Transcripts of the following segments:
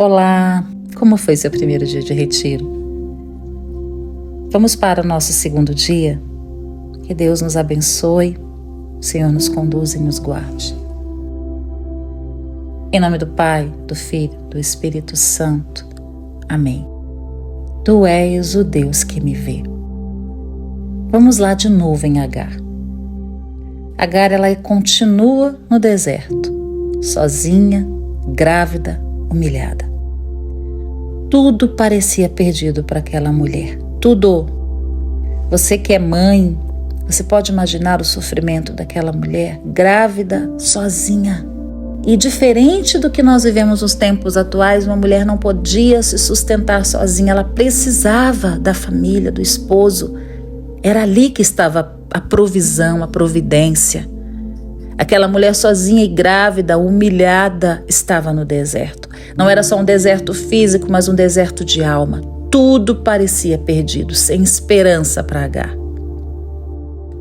Olá, como foi seu primeiro dia de retiro? Vamos para o nosso segundo dia? Que Deus nos abençoe, o Senhor nos conduza e nos guarde. Em nome do Pai, do Filho, do Espírito Santo. Amém. Tu és o Deus que me vê. Vamos lá de novo em Agar. Agar, ela continua no deserto, sozinha, grávida, humilhada. Tudo parecia perdido para aquela mulher. Tudo. Você que é mãe, você pode imaginar o sofrimento daquela mulher grávida, sozinha. E diferente do que nós vivemos nos tempos atuais, uma mulher não podia se sustentar sozinha. Ela precisava da família, do esposo. Era ali que estava a provisão, a providência. Aquela mulher sozinha e grávida, humilhada, estava no deserto. Não era só um deserto físico, mas um deserto de alma. Tudo parecia perdido, sem esperança para Agar.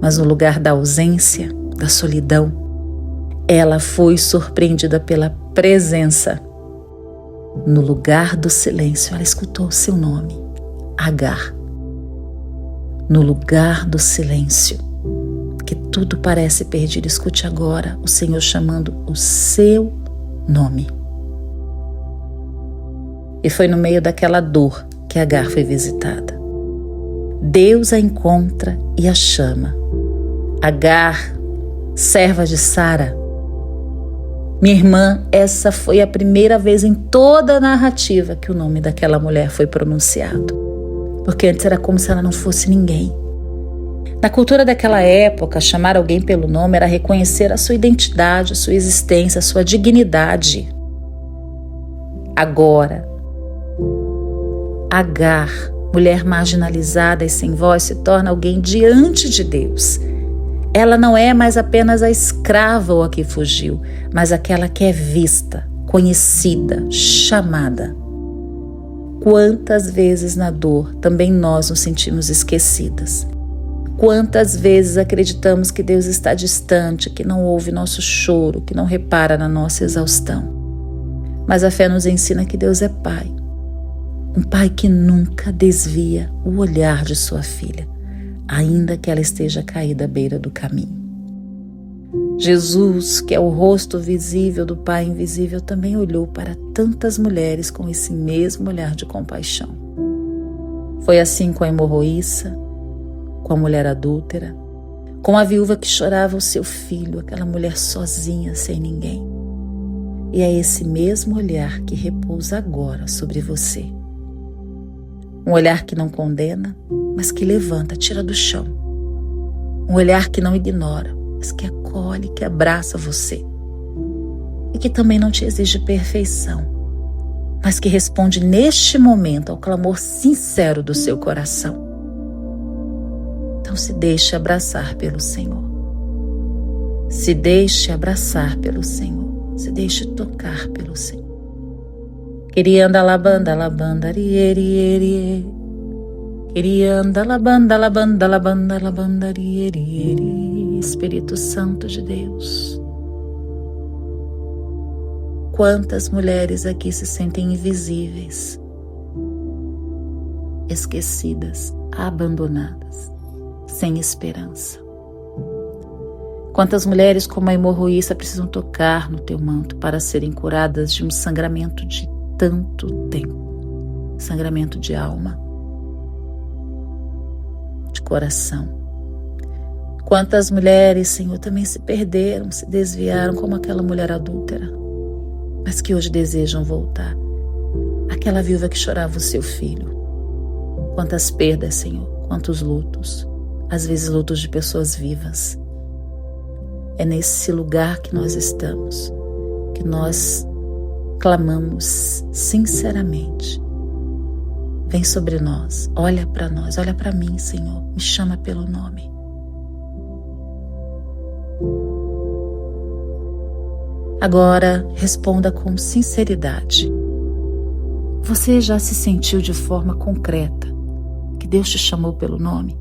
Mas no lugar da ausência, da solidão, ela foi surpreendida pela presença. No lugar do silêncio, ela escutou o seu nome, Agar. No lugar do silêncio, que tudo parece perdido, escute agora o Senhor chamando o seu nome. E foi no meio daquela dor que Agar foi visitada. Deus a encontra e a chama. Agar, serva de Sara. Minha irmã, essa foi a primeira vez em toda a narrativa que o nome daquela mulher foi pronunciado. Porque antes era como se ela não fosse ninguém. Na cultura daquela época, chamar alguém pelo nome era reconhecer a sua identidade, a sua existência, a sua dignidade. Agora, Agar, mulher marginalizada e sem voz, se torna alguém diante de Deus. Ela não é mais apenas a escrava ou a que fugiu, mas aquela que é vista, conhecida, chamada. Quantas vezes na dor também nós nos sentimos esquecidas? Quantas vezes acreditamos que Deus está distante, que não ouve nosso choro, que não repara na nossa exaustão? Mas a fé nos ensina que Deus é Pai. Um Pai que nunca desvia o olhar de sua filha, ainda que ela esteja caída à beira do caminho. Jesus, que é o rosto visível do Pai invisível, também olhou para tantas mulheres com esse mesmo olhar de compaixão. Foi assim com a hemorroíça, com a mulher adúltera, com a viúva que chorava o seu filho, aquela mulher sozinha, sem ninguém. E é esse mesmo olhar que repousa agora sobre você. Um olhar que não condena, mas que levanta, tira do chão. Um olhar que não ignora, mas que acolhe, que abraça você. E que também não te exige perfeição, mas que responde neste momento ao clamor sincero do seu coração. Então se deixe abraçar pelo Senhor. Se deixe abraçar pelo Senhor. Se deixe tocar pelo Senhor. Querianda labanda labanda rieri. Querianda labanda labanda labanda labanda rieri. Espírito Santo de Deus. Quantas mulheres aqui se sentem invisíveis, esquecidas, abandonadas, sem esperança. Quantas mulheres como a hemorroíça precisam tocar no teu manto para serem curadas de um sangramento de tanto tempo, sangramento de alma, de coração. Quantas mulheres, Senhor, também se perderam, se desviaram como aquela mulher adúltera, mas que hoje desejam voltar. Aquela viúva que chorava o seu filho. Quantas perdas, Senhor, quantos lutos. Às vezes lutos de pessoas vivas. É nesse lugar que nós estamos, que nós clamamos sinceramente. Vem sobre nós, olha para mim, Senhor, me chama pelo nome. Agora responda com sinceridade. Você já se sentiu de forma concreta que Deus te chamou pelo nome?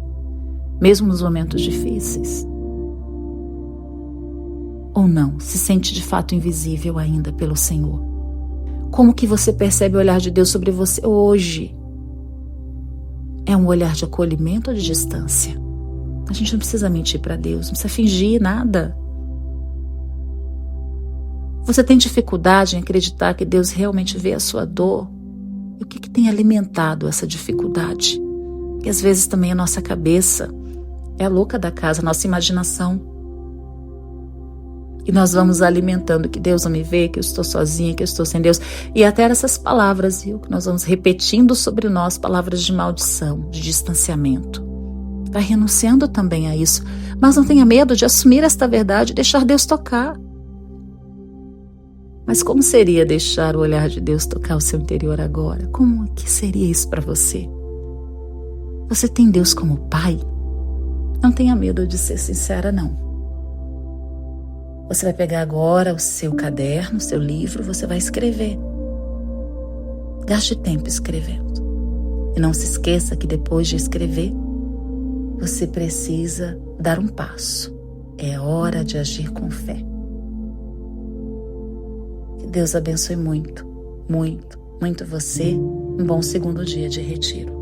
Mesmo nos momentos difíceis? Ou não, se sente de fato invisível ainda pelo Senhor? Como que você percebe o olhar de Deus sobre você hoje? É um olhar de acolhimento ou de distância? A gente não precisa mentir para Deus, não precisa fingir nada. Você tem dificuldade em acreditar que Deus realmente vê a sua dor? E o que tem alimentado essa dificuldade? Que às vezes também a nossa cabeça é a louca da casa, a nossa imaginação. E nós vamos alimentando que Deus não me vê, que eu estou sozinha, que eu estou sem Deus. E até essas palavras, viu? Que nós vamos repetindo sobre nós, palavras de maldição, de distanciamento. Vai renunciando também a isso. Mas não tenha medo de assumir esta verdade e deixar Deus tocar. Mas como seria deixar o olhar de Deus tocar o seu interior agora? Como que seria isso para você? Você tem Deus como Pai? Não tenha medo de ser sincera, não. Você vai pegar agora o seu caderno, o seu livro, você vai escrever. Gaste tempo escrevendo. E não se esqueça que depois de escrever, você precisa dar um passo. É hora de agir com fé. Que Deus abençoe muito, muito, muito você. Um bom segundo dia de retiro.